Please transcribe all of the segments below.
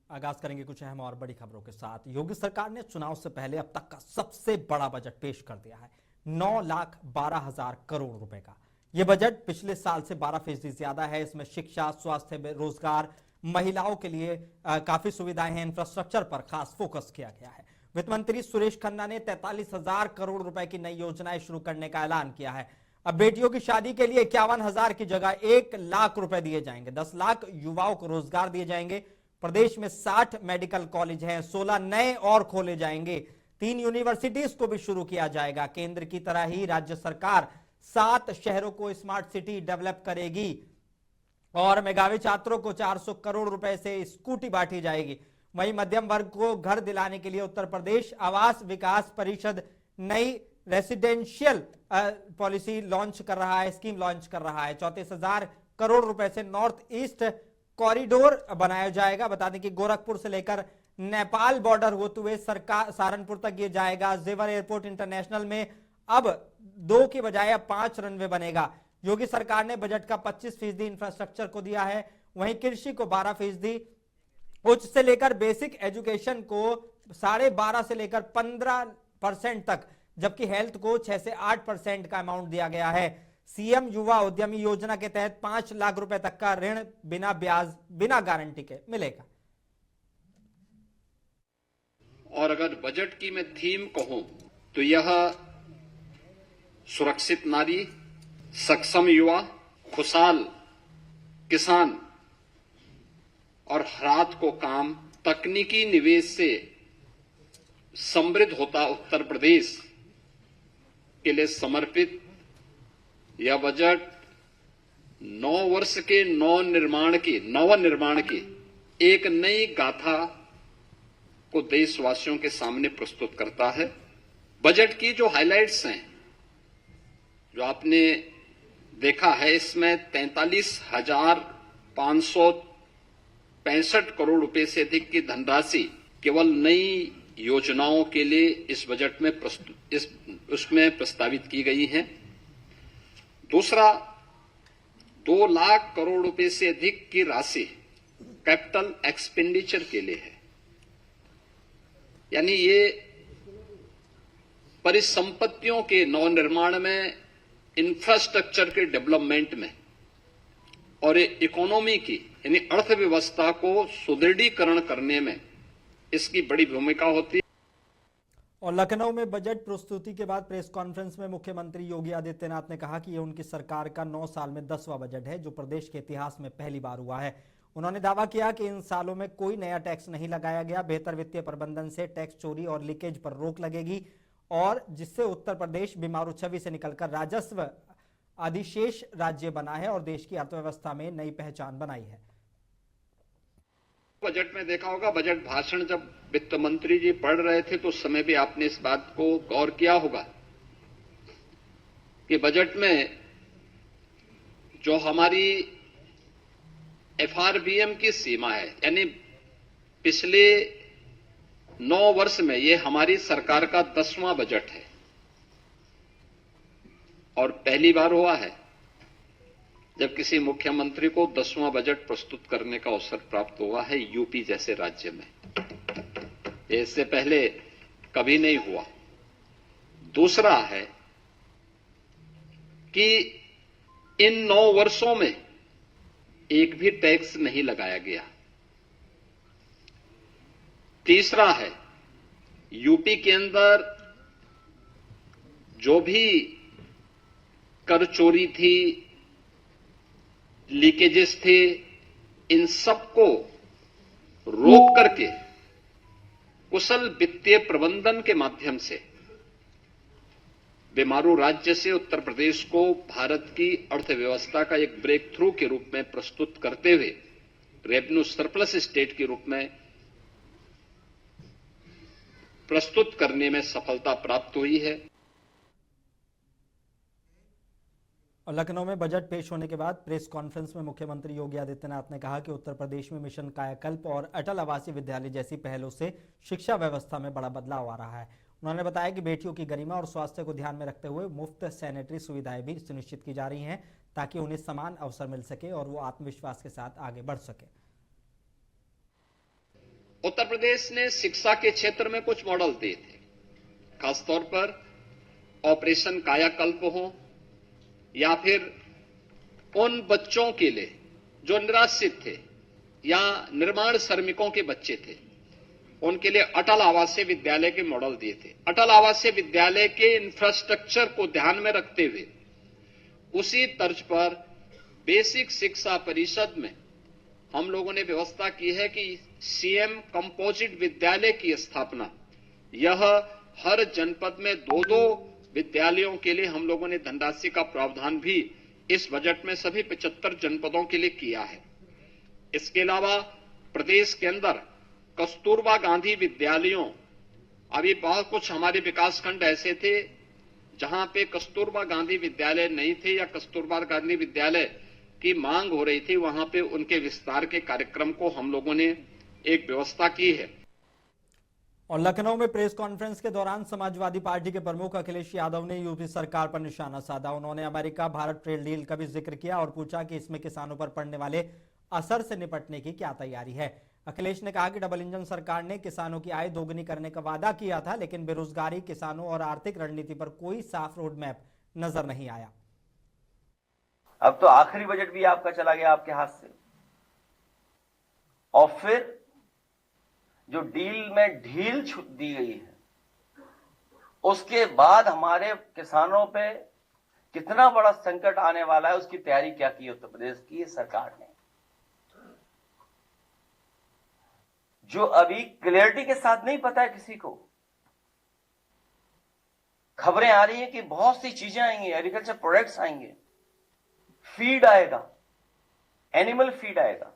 आगाज करेंगे कुछ अहम और बड़ी खबरों के साथ। योगी सरकार ने चुनाव से पहले अब तक का सबसे बड़ा बजट पेश कर दिया है। 9,12,000 करोड़ रुपए का यह बजट पिछले साल से 12% ज्यादा है। इसमें शिक्षा, स्वास्थ्य, रोजगार, महिलाओं के लिए काफी सुविधाएं हैं, इंफ्रास्ट्रक्चर पर खास फोकस किया गया है। वित्त मंत्री सुरेश खन्ना ने 43,000 करोड़ रुपए की नई योजनाएं शुरू करने का ऐलान किया है। अब बेटियों की शादी के लिए 51,000 की जगह 1,00,000 रुपए दिए जाएंगे। 10 लाख युवाओं को रोजगार दिए जाएंगे। प्रदेश में 60 मेडिकल कॉलेज हैं, 16 नए और खोले जाएंगे। 3 यूनिवर्सिटीज को भी शुरू किया जाएगा। केंद्र की तरह ही राज्य सरकार 7 शहरों को स्मार्ट सिटी डेवलप करेगी और मेधावी छात्रों को 400 करोड़ रुपए से स्कूटी बांटी जाएगी। वहीं मध्यम वर्ग को घर दिलाने के लिए उत्तर प्रदेश आवास विकास परिषद नई रेसिडेंशियल पॉलिसी लॉन्च कर रहा है, स्कीम लॉन्च कर रहा है। 34,000 करोड़ रुपए से नॉर्थ ईस्ट कॉरिडोर बनाया जाएगा। बता दें कि गोरखपुर से लेकर नेपाल बॉर्डर होते हुए सरकार सहारनपुर तक ये जाएगा। जेवर एयरपोर्ट इंटरनेशनल में अब 2 की बजाय अब 5 रनवे बनेगा। योगी सरकार ने बजट का 25% इंफ्रास्ट्रक्चर को दिया है। वहीं कृषि को 12%, उच्च से लेकर बेसिक एजुकेशन को 12.5% से लेकर 15% तक, जबकि हेल्थ को 6 से 8% का अमाउंट दिया गया है। सीएम युवा उद्यमी योजना के तहत 5 लाख रुपए तक का ऋण बिना ब्याज, बिना गारंटी के मिलेगा। और अगर बजट की मैं थीम कहूं तो यह सुरक्षित नारी, सक्षम युवा, खुशहाल किसान और रात को काम, तकनीकी निवेश से समृद्ध होता उत्तर प्रदेश के लिए समर्पित यह बजट 9 वर्ष के नवनिर्माण की एक नई गाथा को देशवासियों के सामने प्रस्तुत करता है। बजट की जो हाइलाइट्स हैं, जो आपने देखा है, इसमें 43,565 करोड़ रुपए से अधिक की धनराशि केवल नई योजनाओं के लिए इस बजट में उसमें प्रस्तावित की गई है। दूसरा, 2 लाख करोड़ रुपए से अधिक की राशि कैपिटल एक्सपेंडिचर के लिए है। यानी ये परिसंपत्तियों के नवनिर्माण में, इंफ्रास्ट्रक्चर के डेवलपमेंट में और इकोनॉमी की यानी अर्थव्यवस्था को सुदृढ़ीकरण करने में इसकी बड़ी भूमिका होती है। और लखनऊ में बजट प्रस्तुति के बाद प्रेस कॉन्फ्रेंस में मुख्यमंत्री योगी आदित्यनाथ ने कहा कि यह उनकी सरकार का 9 साल में 10वां बजट है, जो प्रदेश के इतिहास में पहली बार हुआ है। उन्होंने दावा किया कि इन सालों में कोई नया टैक्स नहीं लगाया गया। बेहतर वित्तीय प्रबंधन से टैक्स चोरी और लीकेज पर रोक लगेगी और जिससे उत्तर प्रदेश बीमारू छवि से निकलकर राजस्व अधिशेष राज्य बना है और देश की अर्थव्यवस्था में नई पहचान बनाई है। बजट में देखा होगा, बजट भाषण जब वित्त मंत्री जी पढ़ रहे थे तो उस समय भी आपने इस बात को गौर किया होगा कि बजट में जो हमारी एफआरबीएम की सीमा है, यानी पिछले 9 वर्ष में ये हमारी सरकार का 10वां बजट है और पहली बार हुआ है जब किसी मुख्यमंत्री को 10वां बजट प्रस्तुत करने का अवसर प्राप्त हुआ है यूपी जैसे राज्य में। इससे पहले कभी नहीं हुआ। दूसरा है कि इन 9 वर्षों में एक भी टैक्स नहीं लगाया गया। तीसरा है, यूपी के अंदर जो भी कर चोरी थी, लीकेजेस थे, इन सबको रोक करके कुशल वित्तीय प्रबंधन के माध्यम से बीमारू राज्य से उत्तर प्रदेश को भारत की अर्थव्यवस्था का एक ब्रेक थ्रू के रूप में प्रस्तुत करते हुए रेवेन्यू सरप्लस स्टेट के रूप में प्रस्तुत करने में सफलता प्राप्त हुई है। और लखनऊ में बजट पेश होने के बाद प्रेस कॉन्फ्रेंस में मुख्यमंत्री योगी आदित्यनाथ ने कहा कि उत्तर प्रदेश में मिशन कायाकल्प और अटल आवासीय विद्यालय जैसी पहलों से शिक्षा व्यवस्था में बड़ा बदलाव आ रहा है। उन्होंने बताया कि बेटियों की गरिमा और स्वास्थ्य को ध्यान में रखते हुए मुफ्त सैनिटरी सुविधाएं भी सुनिश्चित की जा रही हैं ताकि उन्हें समान अवसर मिल सके और वो आत्मविश्वास के साथ आगे बढ़ सके। उत्तर प्रदेश ने शिक्षा के क्षेत्र में कुछ मॉडल दिए थे, खासतौर पर ऑपरेशन कायाकल्प हो या फिर उन बच्चों के लिए जो निराश्रित थे या निर्माण श्रमिकों के बच्चे थे, उनके लिए अटल आवासीय विद्यालय के मॉडल दिए थे। अटल आवासीय विद्यालय के इंफ्रास्ट्रक्चर को ध्यान में रखते हुए उसी तर्ज पर बेसिक शिक्षा परिषद में हम लोगों ने व्यवस्था की है कि सीएम कंपोजिट विद्यालय की स्थापना, यह हर जनपद में 2-2 विद्यालयों के लिए हम लोगों ने धनराशि का प्रावधान भी इस बजट में सभी 75 जनपदों के लिए किया है। इसके अलावा प्रदेश के अंदर कस्तूरबा गांधी विद्यालयों, अभी बहुत कुछ हमारे विकासखंड ऐसे थे जहां पे कस्तूरबा गांधी विद्यालय नहीं थे या कस्तूरबा गांधी विद्यालय की मांग हो रही थी, वहां पे उनके विस्तार के कार्यक्रम को हम लोगों ने एक व्यवस्था की है। और लखनऊ में प्रेस कॉन्फ्रेंस के दौरान समाजवादी पार्टी के प्रमुख अखिलेश यादव ने यूपी सरकार पर निशाना साधा। उन्होंने अमेरिका भारत ट्रेड डील का भी जिक्र किया और पूछा कि इसमें किसानों पर पड़ने वाले असर से निपटने की क्या तैयारी है। अखिलेश ने कहा कि डबल इंजन सरकार ने किसानों की आय दोगुनी करने का वादा किया था, लेकिन बेरोजगारी, किसानों और आर्थिक रणनीति पर कोई साफ रोड मैप नजर नहीं आया। अब तो आखिरी बजट भी आपका चला गया आपके हाथ से, और फिर जो डील में ढील दी गई है उसके बाद हमारे किसानों पे कितना बड़ा संकट आने वाला है, उसकी तैयारी क्या की उत्तर प्रदेश की सरकार ने, जो अभी क्लियरिटी के साथ नहीं पता है किसी को। खबरें आ रही हैं कि बहुत सी चीजें आएंगी, एग्रीकल्चर प्रोडक्ट्स आएंगे, फीड आएगा, एनिमल फीड आएगा।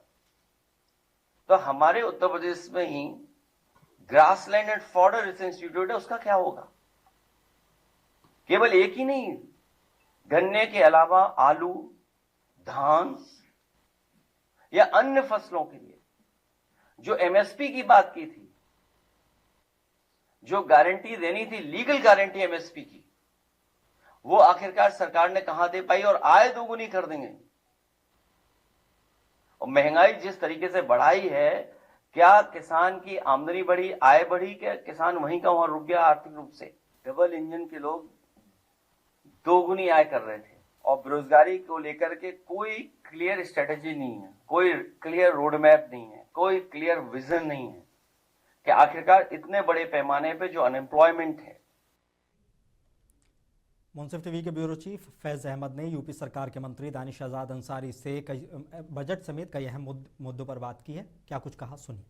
तो हमारे उत्तर प्रदेश में ही grassland and fodder research institute है, उसका क्या होगा? केवल एक ही नहीं, गन्ने के अलावा आलू, धान या अन्य फसलों के लिए जो एमएसपी की बात की थी, जो गारंटी देनी थी, लीगल गारंटी एमएसपी की, वो आखिरकार सरकार ने कहां दे पाई? और आय दोगुनी कर देंगे। और महंगाई जिस तरीके से बढ़ाई है, क्या किसान की आमदनी बढ़ी, आय बढ़ी? क्या किसान वहीं का वहां रुक गया आर्थिक रूप से? डबल इंजन के लोग दोगुनी आय कर रहे थे, और बेरोजगारी को लेकर के कोई क्लियर स्ट्रेटेजी नहीं है, कोई क्लियर रोड मैप नहीं है, कोई क्लियर विजन नहीं है कि आखिरकार इतने बड़े पैमाने पे जो अनएम्प्लॉयमेंट है। मुंसिफ टीवी के ब्यूरो चीफ फैज अहमद ने यूपी सरकार के मंत्री दानिश आजाद अंसारी से बजट समेत कई अहम मुद्दों पर बात की है। क्या कुछ कहा, सुनिए।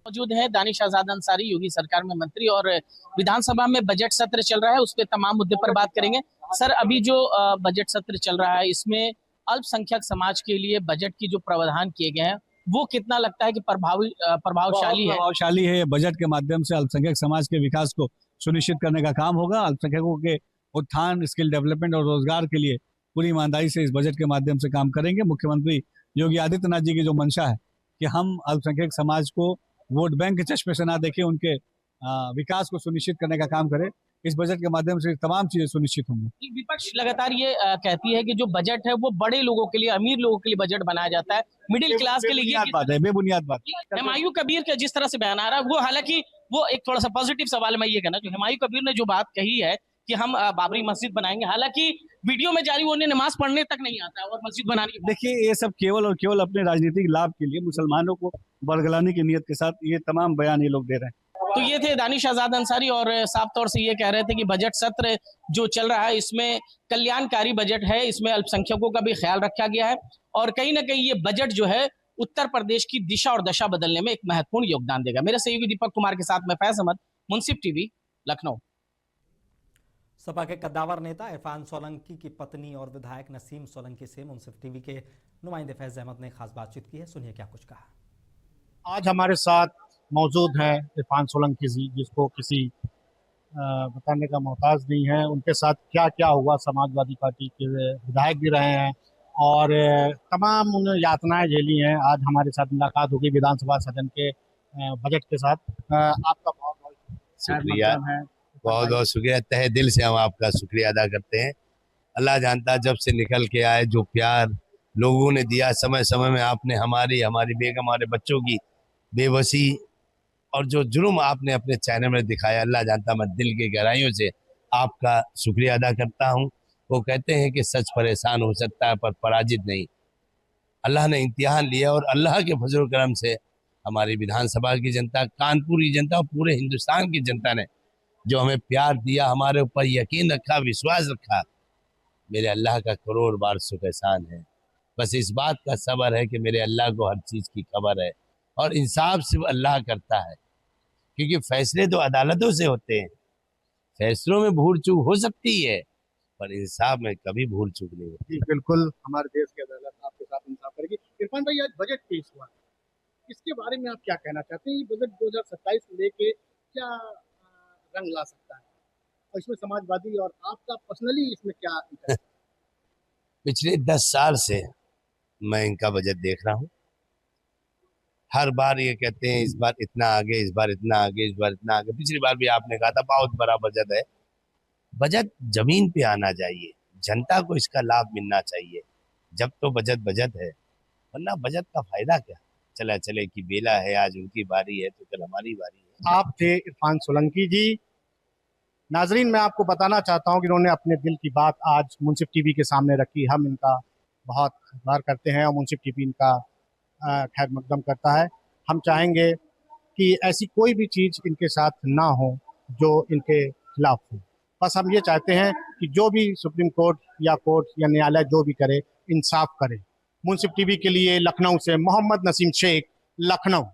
मौजूद है दानिश आजाद अंसारी, योगी सरकार में मंत्री, और विधानसभा में बजट सत्र चल रहा है, उस पर तमाम मुद्दे पर बात करेंगे। सर, अभी जो बजट सत्र चल रहा है, इसमें अल्पसंख्यक समाज के लिए बजट की जो प्रावधान किए गए हैं, वो कितना लगता है कि प्रभावशाली है? बजट के माध्यम से अल्पसंख्यक समाज के विकास को सुनिश्चित करने का काम होगा। अल्पसंख्यकों के उत्थान, स्किल डेवलपमेंट और रोजगार के लिए पूरी ईमानदारी से इस बजट के माध्यम से काम करेंगे। मुख्यमंत्री योगी आदित्यनाथ जी की जो मंशा है कि हम अल्पसंख्यक समाज को वोट बैंक के चश्मे से ना देखें, उनके विकास को सुनिश्चित करने का काम करें, इस बजट के माध्यम से तमाम चीजें सुनिश्चित होंगी। विपक्ष लगातार ये कहती है कि जो बजट है वो बड़े लोगों के लिए, अमीर लोगों के लिए बजट बनाया जाता है, मिडिल क्लास के लिए बात है, बेबुनियाद बात। हुमायूं कबीर का जिस तरह से बयान आ रहा है, वो हालांकि वो एक थोड़ा सा पॉजिटिव सवाल मैं ये कहना, जो हुमायूं कबीर ने जो बात कही है कि हम बाबरी मस्जिद बनाएंगे, हालांकि वीडियो में जारी उन्हें नमाज पढ़ने तक नहीं आता और मस्जिद बनाने की। देखिए, ये सब केवल और केवल अपने राजनीतिक लाभ के लिए, मुसलमानों को बरगलाने की नीयत के साथ ये तमाम बयान ये लोग दे रहे हैं। तो ये थे दानिश आजाद अंसारी, और साफ तौर से ये कह रहे थे कि बजट सत्र जो चल रहा है इसमें कल्याणकारी बजट है, इसमें अल्पसंख्यकों का भी ख्याल रखा गया है, और कहीं ना कहीं ये बजट जो है उत्तर प्रदेश की दिशा और दशा बदलने में एक महत्वपूर्ण योगदान देगा। मेरे सहयोगी दीपक कुमार के साथ मैं फैज अहमद, मुंसिफ टीवी, लखनऊ। सपा के कद्दावर नेता इरफान सोलंकी की पत्नी और विधायक नसीम सोलंकी से मुंसिफ टीवी के नुमाइंदे फैज अहमद ने खास बातचीत की है, सुनिए क्या कुछ कहा। आज हमारे साथ मौजूद है इरफान सोलंकी जी, जिसको किसी बताने का मोहताज नहीं है। उनके साथ क्या क्या हुआ, समाजवादी पार्टी के विधायक भी रहे हैं और तमाम उन्होंने यातनाएं झेली हैं। आज हमारे साथ मुलाकात होगी विधानसभा सदन के बजट के साथ। आपका बहुत बहुत शुक्रिया, बहुत बहुत शुक्रिया, तहे दिल से हम आपका शुक्रिया अदा करते हैं। अल्लाह जानता, जब से निकल के आए, जो प्यार लोगों ने दिया, समय समय में आपने हमारी बेगम, हमारे बच्चों की बेबसी और जो जुर्म आपने अपने चैनल में दिखाया, अल्लाह जानता, मैं दिल की गहराइयों से आपका शुक्रिया अदा करता हूँ। वो कहते हैं कि सच परेशान हो सकता है पर पराजित नहीं। अल्लाह ने इम्तिहान लिया और अल्लाह के फजल करम से हमारी विधानसभा की जनता, कानपुर की जनता और पूरे हिंदुस्तान की जनता ने जो हमें प्यार दिया, हमारे ऊपर यकीन रखा, विश्वास रखा, मेरे अल्लाह का करोड़ बार शुक्र एहसान है। बस इस बात का सब्र है कि मेरे अल्लाह को हर चीज़ की खबर है और इंसाफ सिर्फ अल्लाह करता है, क्योंकि फैसले तो अदालतों से होते हैं। फैसलों में भूल चूक हो सकती है पर इंसाफ में कभी भूल चूक नहीं होती। जी बिल्कुल, हमारे देश की अदालत आपके साथ इंसाफ करेगी। इरफान भाई, आज बजट पेश हुआ, इसके बारे में आप क्या कहना चाहते हैं? ये बजट 2027 से लेके क्या रंग ला सकता है और इसमें समाजवादी और आपका पर्सनली इसमें क्या इंटरेस्ट है? पिछले 10 साल से मैं इनका बजट देख रहा हूँ। हर बार ये कहते हैं इस बार इतना आगे, इस बार इतना आगे, इस बार इतना आगे। पिछली बार भी आपने कहा था बहुत बड़ा बजट है। बजट जमीन पे आना चाहिए, जनता को इसका लाभ मिलना चाहिए। जब तो बजट बजट है, वरना बजट का फायदा क्या? चला चले की बेला है, आज उनकी बारी है तो कल हमारी बारी है। आप थे इरफान सोलंकी जी। नाजरीन, मैं आपको बताना चाहता हूं कि इन्होंने अपने दिल की बात आज मुंसिफ टीवी के सामने रखी। हम इनका बहुत आभार करते हैं और मुंसिफ टीवी इनका खैर मकदम करता है। हम चाहेंगे कि ऐसी कोई भी चीज़ इनके साथ ना हो जो इनके खिलाफ हो। बस हम ये चाहते हैं कि जो भी सुप्रीम कोर्ट या न्यायालय जो भी करे, इंसाफ करे। मुंसिफ टीवी के लिए लखनऊ से मोहम्मद नसीम शेख, लखनऊ।